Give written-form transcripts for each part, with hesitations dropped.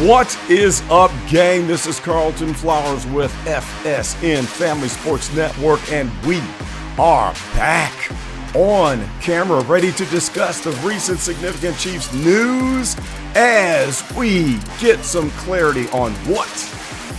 What is up, gang? This is Carlton Flowers with FSN Family Sports Network, and we are back on camera, ready to discuss the recent significant Chiefs news as we get some clarity on what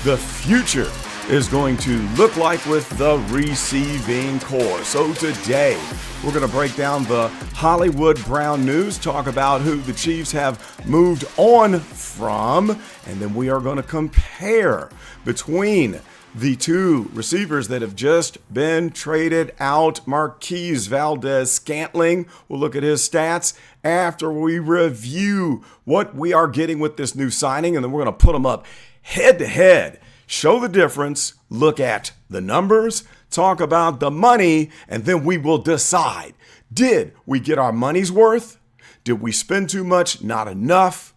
the future is going to look like with the receiving core. So today, we're going to break down the Hollywood Brown news, talk about who the Chiefs have moved on from, and then we are going to compare between the two receivers that have just been traded out. Marquise Valdes-Scantling, we'll look at his stats after we review what we are getting with this new signing, and then we're going to put them up head to head. Show the difference, look at the numbers, talk about the money, and then we will decide, did we get our money's worth? Did we spend too much? Not enough?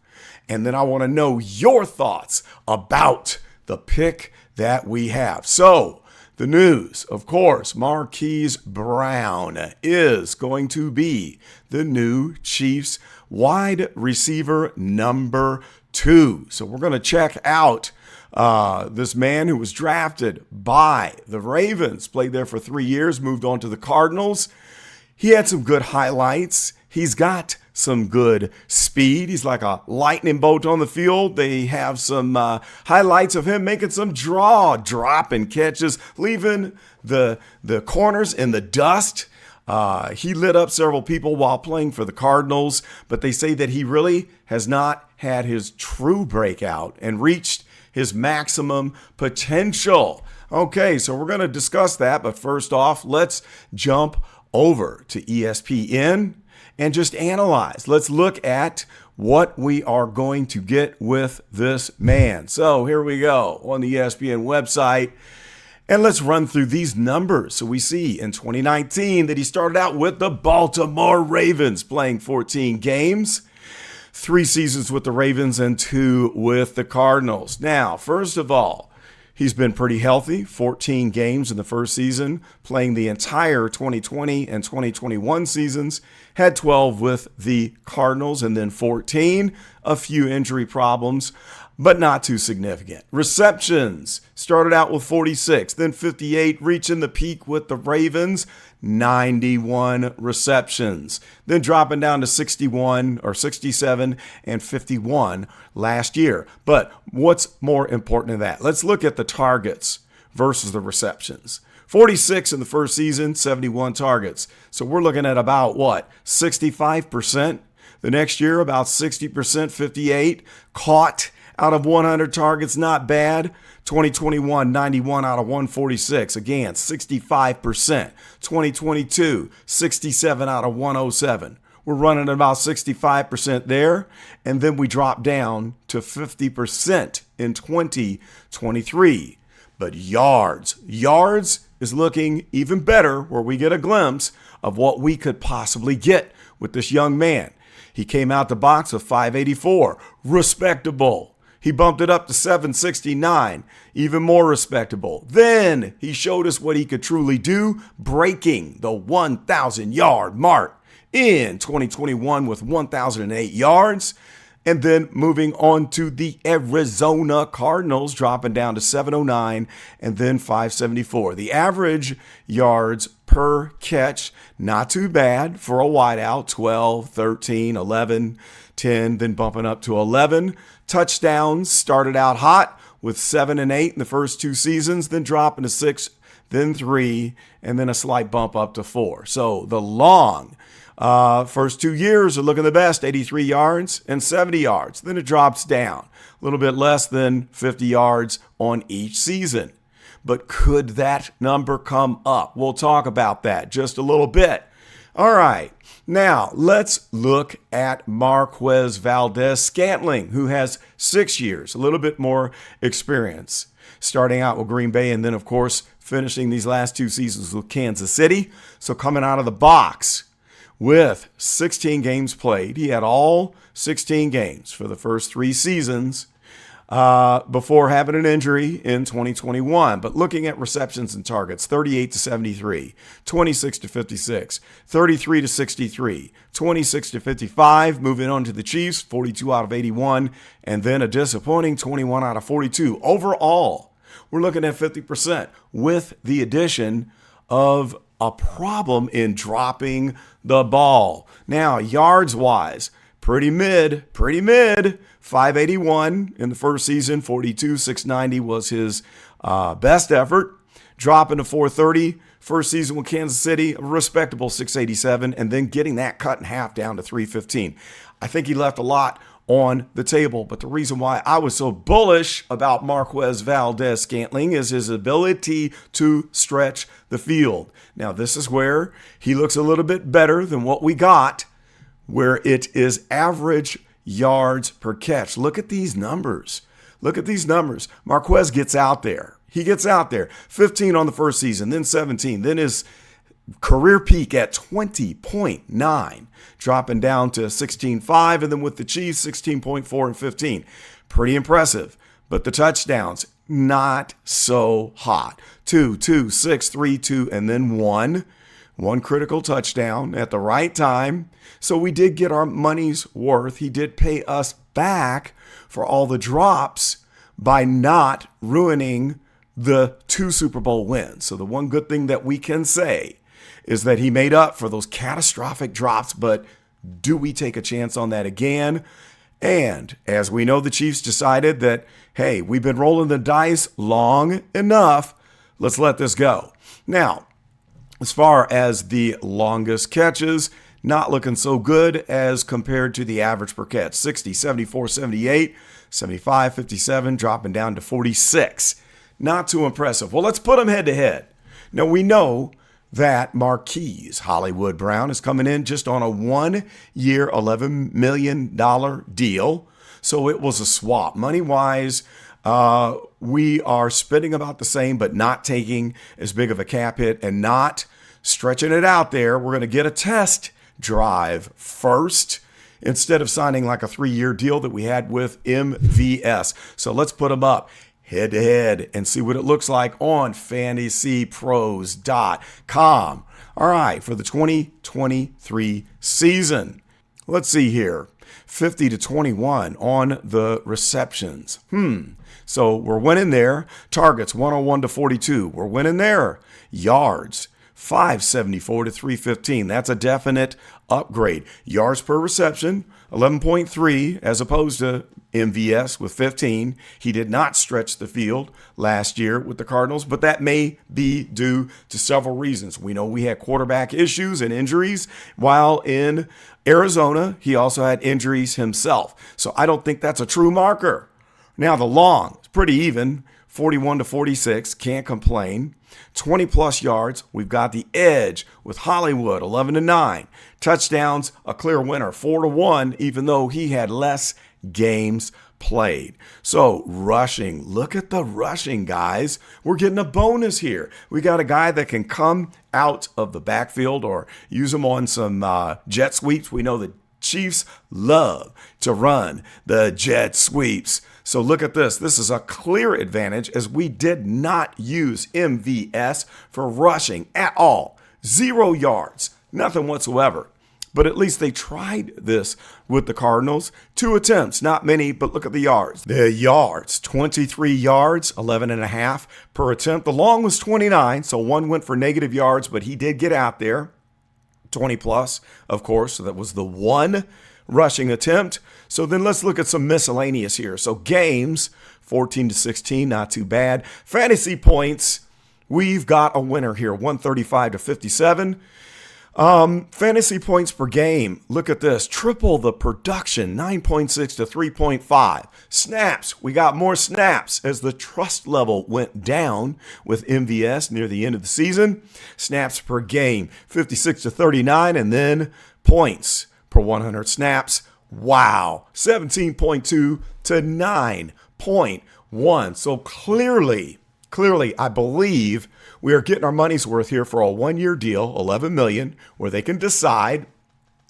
And then I want to know your thoughts about the pick that we have. So the news, of course, Marquise Brown is going to be the new Chiefs wide receiver number 2. So we're going to check out this man who was drafted by the Ravens, played there for 3 years, moved on to the Cardinals. He had some good highlights. He's got some good speed. He's like a lightning bolt on the field. They have some highlights of him making some dropping catches, leaving the corners in the dust. He lit up several people while playing for the Cardinals, but they say that he really has not had his true breakout and reached his maximum potential. Okay, so we're going to discuss that, but first off, let's jump over to ESPN and just analyze. Let's look at what we are going to get with this man. So here we go on the ESPN website, and let's run through these numbers. So we see in 2019 that he started out with the Baltimore Ravens, playing 14 games. 3 seasons with the Ravens and 2 with the Cardinals. Now, first of all, he's been pretty healthy, 14 games in the first season, playing the entire 2020 and 2021 seasons, had 12 with the Cardinals and then 14, a few injury problems, but not too significant. Receptions, started out with 46, then 58, reaching the peak with the Ravens, 91 receptions, then dropping down to 61 or 67 and 51 last year. But what's more important than that? Let's look at the targets versus the receptions. 46 in the first season, 71 targets. So we're looking at about what? 65%. The next year, about 60%, 58 caught out of 100 targets, not bad. 2021, 91 out of 146. Again, 65%. 2022, 67 out of 107. We're running at about 65% there. And then we drop down to 50% in 2023. But yards is looking even better, where we get a glimpse of what we could possibly get with this young man. He came out the box with 584. Respectable. He bumped it up to 769, even more respectable. Then he showed us what he could truly do, breaking the 1,000-yard mark in 2021 with 1,008 yards. And then moving on to the Arizona Cardinals, dropping down to 709 and then 574. The average yards per catch, not too bad for a wideout, 12, 13, 11, 10, then bumping up to 11. Touchdowns started out hot with 7 and 8 in the first 2 seasons, then dropping to 6, then 3, and then a slight bump up to 4. So the long first 2 years are looking the best, 83 yards and 70 yards. Then it drops down a little bit less than 50 yards on each season. But could that number come up? We'll talk about that just a little bit. All right, now let's look at Marquise Valdes-Scantling, who has 6 years, a little bit more experience, starting out with Green Bay and then, of course, finishing these last 2 seasons with Kansas City. So coming out of the box with 16 games played, he had all 16 games for the first 3 seasons. before having an injury in 2021. But looking at receptions and targets, 38 to 73, 26 to 56, 33 to 63, 26 to 55. Moving on to the Chiefs, 42 out of 81, and then a disappointing 21 out of 42. Overall, we're looking at 50% with the addition of a problem in dropping the ball. Now, yards-wise, pretty mid. 581 in the first season, 42, 690 was his best effort. Dropping to 430, first season with Kansas City, a respectable 687, and then getting that cut in half down to 315. I think he left a lot on the table, but the reason why I was so bullish about Marquise Valdes-Scantling is his ability to stretch the field. Now, this is where he looks a little bit better than what we got, where it is average yards per catch. Look at these numbers. Marquise gets out there. He gets out there. 15 on the first season, then 17, then his career peak at 20.9, dropping down to 16.5, and then with the Chiefs, 16.4 and 15. Pretty impressive. But the touchdowns, not so hot. 2, 6, 3, 2, and then 1. One critical touchdown at the right time. So we did get our money's worth. He did pay us back for all the drops by not ruining the 2 Super Bowl wins. So the one good thing that we can say is that he made up for those catastrophic drops, but do we take a chance on that again? And as we know, the Chiefs decided that, hey, we've been rolling the dice long enough. Let's let this go. Now, as far as the longest catches, not looking so good as compared to the average per catch. 60, 74, 78, 75, 57, dropping down to 46. Not too impressive. Well, let's put them head to head. Now, we know that Marquise Hollywood Brown is coming in just on a 1-year, $11 million deal. So it was a swap. Money-wise, we are spending about the same, but not taking as big of a cap hit and not stretching it out there. We're going to get a test drive first instead of signing like a 3-year deal that we had with MVS. So let's put them up head to head and see what it looks like on fantasypros.com. All right, for the 2023 season. Let's see here. 50 to 21 on the receptions. So we're winning there. Targets 101 to 42. We're winning there. Yards 574 to 315. That's a definite upgrade. Yards per reception 11.3 as opposed to MVS with 15. He did not stretch the field last year with the Cardinals, but that may be due to several reasons. We know we had quarterback issues and injuries, while in Arizona, he also had injuries himself. So I don't think that's a true marker. Now, the long, it's pretty even, 41 to 46, can't complain. 20-plus yards, we've got the edge with Hollywood, 11 to 9. Touchdowns, a clear winner, 4 to 1, even though he had less games played. So rushing, look at the rushing, guys. We're getting a bonus here. We got a guy that can come out of the backfield or use him on some jet sweeps. We know the Chiefs love to run the jet sweeps. So look at this. This is a clear advantage as we did not use MVS for rushing at all. 0 yards, nothing whatsoever. But at least they tried this with the Cardinals. 2 attempts, not many, but look at the yards. The yards, 23 yards, 11.5 per attempt. The long was 29, so one went for negative yards, but he did get out there. 20 plus, of course, so that was the one rushing attempt. So then let's look at some miscellaneous here. So games, 14 to 16, not too bad. Fantasy points, we've got a winner here, 135 to 57. Fantasy points per game. Look at this. Triple the production, 9.6 to 3.5. Snaps. We got more snaps as the trust level went down with MVS near the end of the season. Snaps per game, 56 to 39. And then points per 100 snaps. Wow. 17.2 to 9.1. So clearly, I believe we are getting our money's worth here for a 1-year deal, $11 million, where they can decide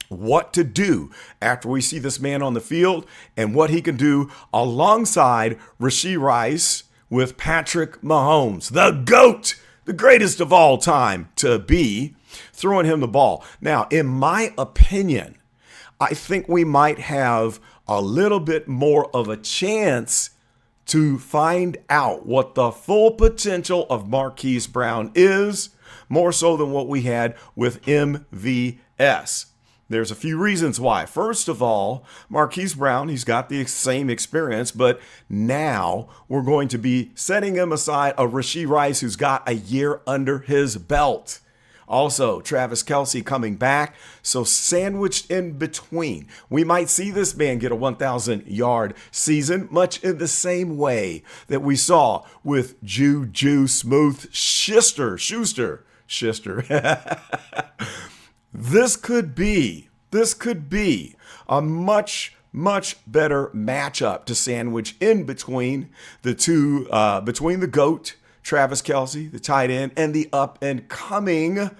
what to do after we see this man on the field and what he can do alongside Rashee Rice with Patrick Mahomes, the GOAT, the greatest of all time to be, throwing him the ball. Now, in my opinion, I think we might have a little bit more of a chance to find out what the full potential of Marquise Brown is, more so than what we had with MVS. There's a few reasons why. First of all, Marquise Brown, he's got the same experience, but now we're going to be setting him aside a Rashee Rice who's got a year under his belt. Also, Travis Kelce coming back, so sandwiched in between. We might see this man get a 1,000-yard season, much in the same way that we saw with Juju Smooth-Schuster. This could be a much better matchup to sandwich in between the two, between the GOAT, Travis Kelce, the tight end, and the up and coming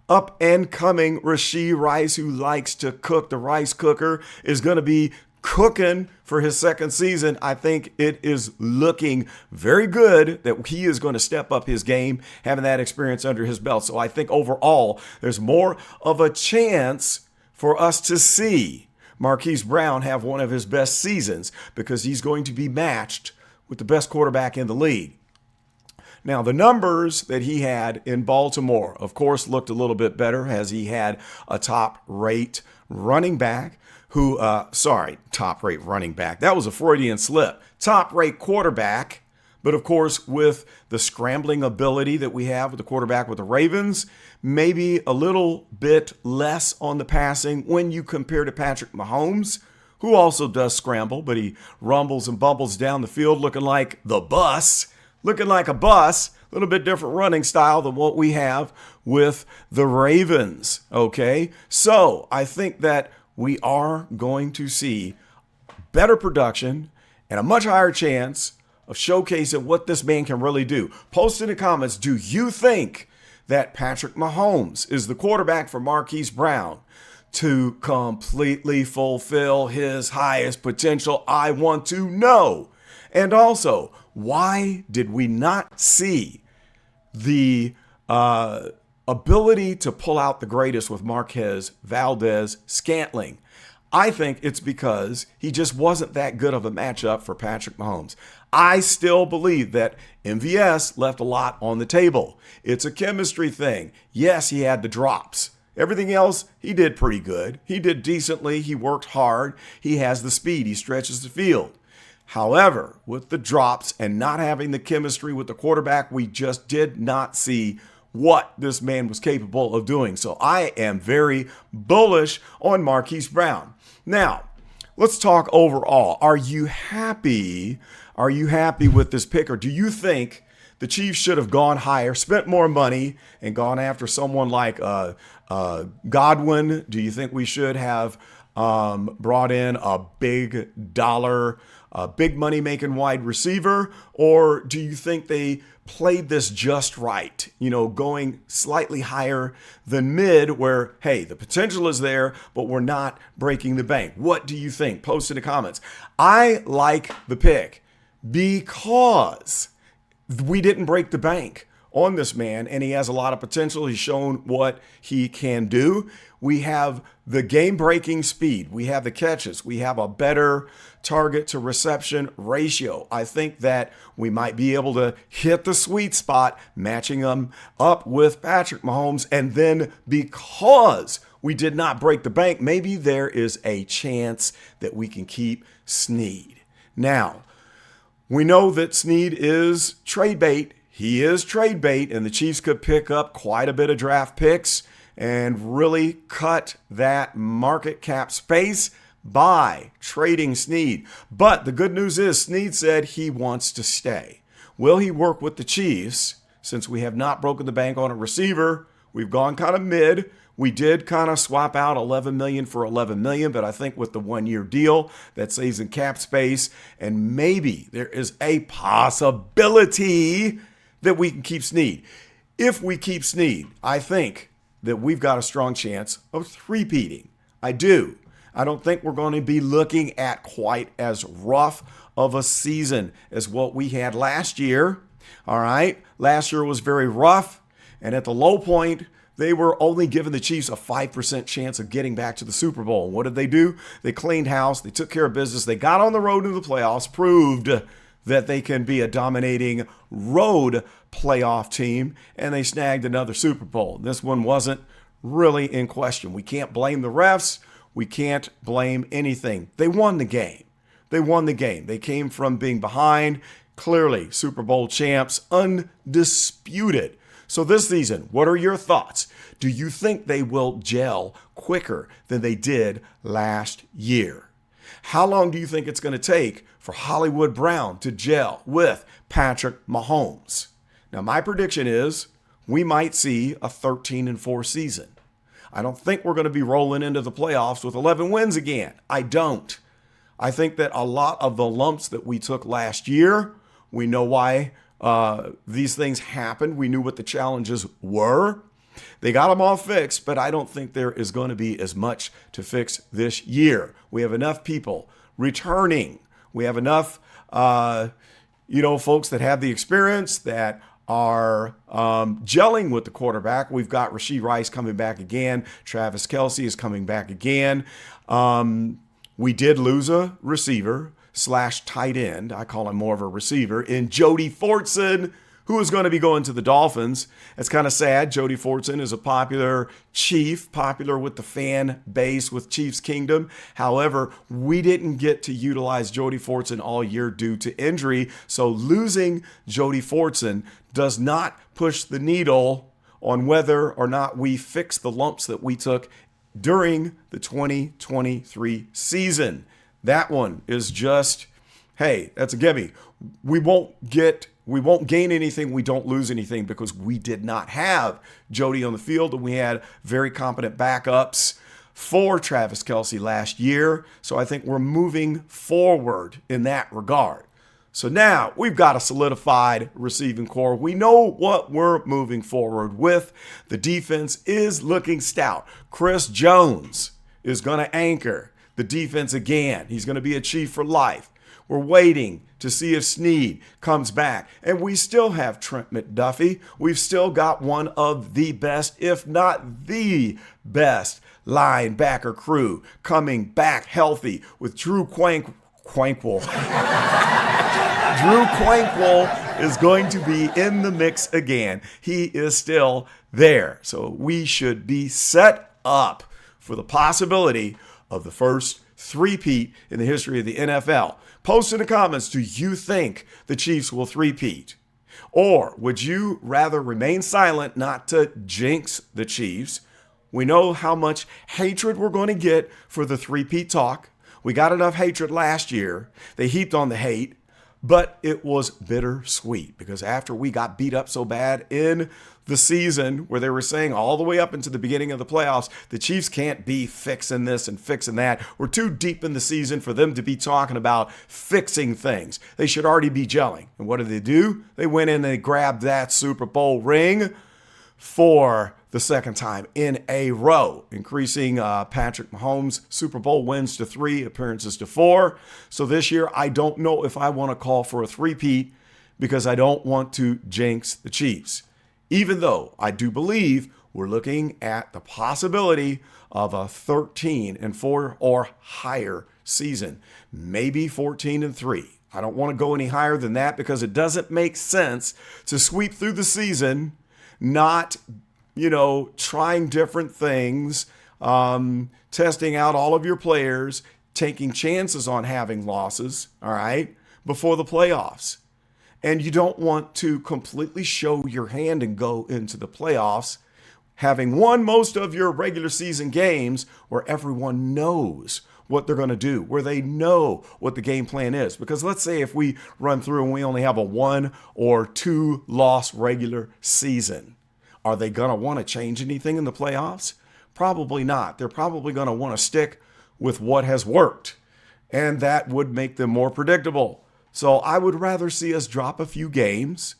Rashee Rice, who likes to cook. The rice cooker is going to be cooking for his second season. I think it is looking very good that he is going to step up his game, having that experience under his belt. So I think overall, there's more of a chance for us to see Marquise Brown have one of his best seasons because he's going to be matched with the best quarterback in the league. Now, the numbers that he had in Baltimore, of course, looked a little bit better as he had a top-rate running back top-rate running back. That was a Freudian slip. Top-rate quarterback, but of course, with the scrambling ability that we have with the quarterback with the Ravens, maybe a little bit less on the passing when you compare to Patrick Mahomes, who also does scramble, but he rumbles and bumbles down the field looking like a bus, a little bit different running style than what we have with the Ravens, okay? So I think that we are going to see better production and a much higher chance of showcasing what this man can really do. Post in the comments, do you think that Patrick Mahomes is the quarterback for Marquise Brown to completely fulfill his highest potential? I want to know. And also, why did we not see the ability to pull out the greatest with Marquez Valdes-Scantling? I think it's because he just wasn't that good of a matchup for Patrick Mahomes. I still believe that MVS left a lot on the table. It's a chemistry thing. Yes, he had the drops. Everything else, he did pretty good. He did decently. He worked hard. He has the speed. He stretches the field. However, with the drops and not having the chemistry with the quarterback, we just did not see what this man was capable of doing. So I am very bullish on Marquise Brown. Now, let's talk overall. Are you happy? Are you happy with this pick, or do you think the Chiefs should have gone higher, spent more money, and gone after someone like Godwin? Do you think we should have brought in a big dollar, big money making wide receiver? Or do you think they played this just right, going slightly higher than mid where, hey, the potential is there, but we're not breaking the bank? What do you think? Post in the comments. I like the pick because we didn't break the bank on this man, and he has a lot of potential. He's shown what he can do. We have the game-breaking speed. We have the catches. We have a better target to reception ratio. I think that we might be able to hit the sweet spot, matching them up with Patrick Mahomes. And then because we did not break the bank, maybe there is a chance that we can keep Sneed. Now, we know that Sneed is trade bait. He is trade bait, and the Chiefs could pick up quite a bit of draft picks and really cut that market cap space by trading Sneed. But the good news is Sneed said he wants to stay. Will he work with the Chiefs? Since we have not broken the bank on a receiver, we've gone kind of mid. We did kind of swap out $11 million for $11 million, but I think with the one-year deal, that saves in cap space, and maybe there is a possibility that we can keep Sneed. If we keep Sneed, I think that we've got a strong chance of three-peating. I do. I don't think we're going to be looking at quite as rough of a season as what we had last year. All right. Last year was very rough. And at the low point, they were only giving the Chiefs a 5% chance of getting back to the Super Bowl. What did they do? They cleaned house. They took care of business. They got on the road to the playoffs, proved that they can be a dominating road playoff team, and they snagged another Super Bowl. This one wasn't really in question. We can't blame the refs. We can't blame anything. They won the game. They won the game. They came from being behind. Clearly, Super Bowl champs, undisputed. So this season, what are your thoughts? Do you think they will gel quicker than they did last year? How long do you think it's going to take for Hollywood Brown to gel with Patrick Mahomes? Now, my prediction is we might see a 13-4 season. I don't think we're going to be rolling into the playoffs with 11 wins again. I don't. I think that a lot of the lumps that we took last year, we know why these things happened. We knew what the challenges were. They got them all fixed, but I don't think there is going to be as much to fix this year. We have enough people returning. We have enough, folks that have the experience, that are gelling with the quarterback. We've got Rashee Rice coming back again. Travis Kelce is coming back again. We did lose a receiver / tight end. I call him more of a receiver in Jody Fortson, who is going to be going to the Dolphins. It's kind of sad. Jody Fortson is a popular Chief, popular with the fan base with Chiefs Kingdom. However, we didn't get to utilize Jody Fortson all year due to injury. So losing Jody Fortson does not push the needle on whether or not we fix the lumps that we took during the 2023 season. That one is just, hey, that's a gimme. We won't gain anything. We don't lose anything because we did not have Jody on the field, and we had very competent backups for Travis Kelce last year. So I think we're moving forward in that regard. So now we've got a solidified receiving core. We know what we're moving forward with. The defense is looking stout. Chris Jones is going to anchor the defense again. He's going to be a Chief for life. We're waiting to see if Sneed comes back. And we still have Trent McDuffie. We've still got one of the best, if not the best, linebacker crew coming back healthy with Drew Quanquil. Drew Quanquil is going to be in the mix again. He is still there. So we should be set up for the possibility of the first three-peat in the history of the NFL. Post in the comments, do you think the Chiefs will three-peat? Or would you rather remain silent, not to jinx the Chiefs? We know how much hatred we're going to get for the three-peat talk. We got enough hatred last year. They heaped on the hate, but it was bittersweet because after we got beat up so bad in the season where they were saying all the way up into the beginning of the playoffs, the Chiefs can't be fixing this and fixing that. We're too deep in the season for them to be talking about fixing things. They should already be gelling. And what do? They went in and they grabbed that Super Bowl ring for the second time in a row, increasing Patrick Mahomes' Super Bowl wins to 3, appearances to 4. So this year, I don't know if I want to call for a three-peat because I don't want to jinx the Chiefs. Even though I do believe we're looking at the possibility of a 13-4 or higher season, maybe 14-3. I don't want to go any higher than that because it doesn't make sense to sweep through the season, not trying different things, testing out all of your players, taking chances on having losses, all right, before the playoffs. And you don't want to completely show your hand and go into the playoffs having won most of your regular season games where everyone knows what they're going to do, where they know what the game plan is. Because let's say if we run through and we only have a 1 or 2 loss regular season, are they going to want to change anything in the playoffs? Probably not. They're probably going to want to stick with what has worked, and that would make them more predictable. So I would rather see us drop a few games,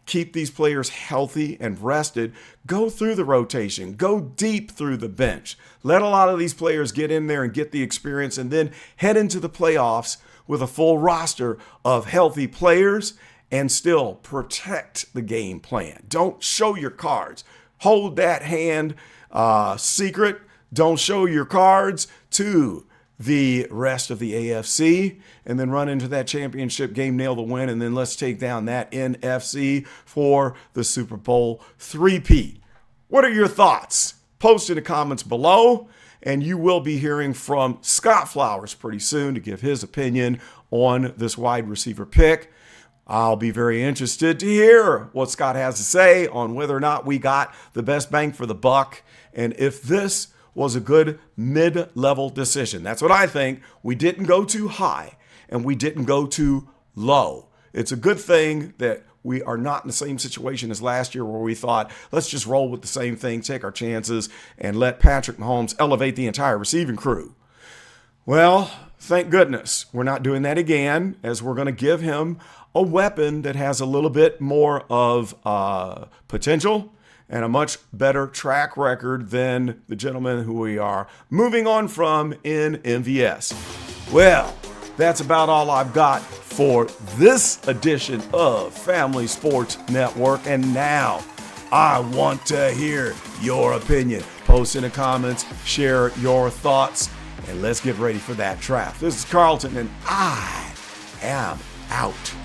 keep these players healthy and rested, go through the rotation, go deep through the bench. Let a lot of these players get in there and get the experience, and then head into the playoffs with a full roster of healthy players and still protect the game plan. Don't show your cards. Hold that hand secret. Don't show your cards to the rest of the AFC, and then run into that championship game, nail the win, and then let's take down that NFC for the Super Bowl three-peat. What are your thoughts? Post in the comments below, and you will be hearing from Scott Flowers pretty soon to give his opinion on this wide receiver pick. I'll be very interested to hear what Scott has to say on whether or not we got the best bang for the buck, and if this was a good mid-level decision. That's what I think. We didn't go too high and we didn't go too low. It's a good thing that we are not in the same situation as last year where we thought, let's just roll with the same thing, take our chances, and let Patrick Mahomes elevate the entire receiving crew. Well, thank goodness we're not doing that again, as we're going to give him a weapon that has a little bit more of potential and a much better track record than the gentleman who we are moving on from in MVS. Well, that's about all I've got for this edition of Family Sports Network. And now I want to hear your opinion. Post in the comments, share your thoughts, and let's get ready for that draft. This is Carlton, and I am out.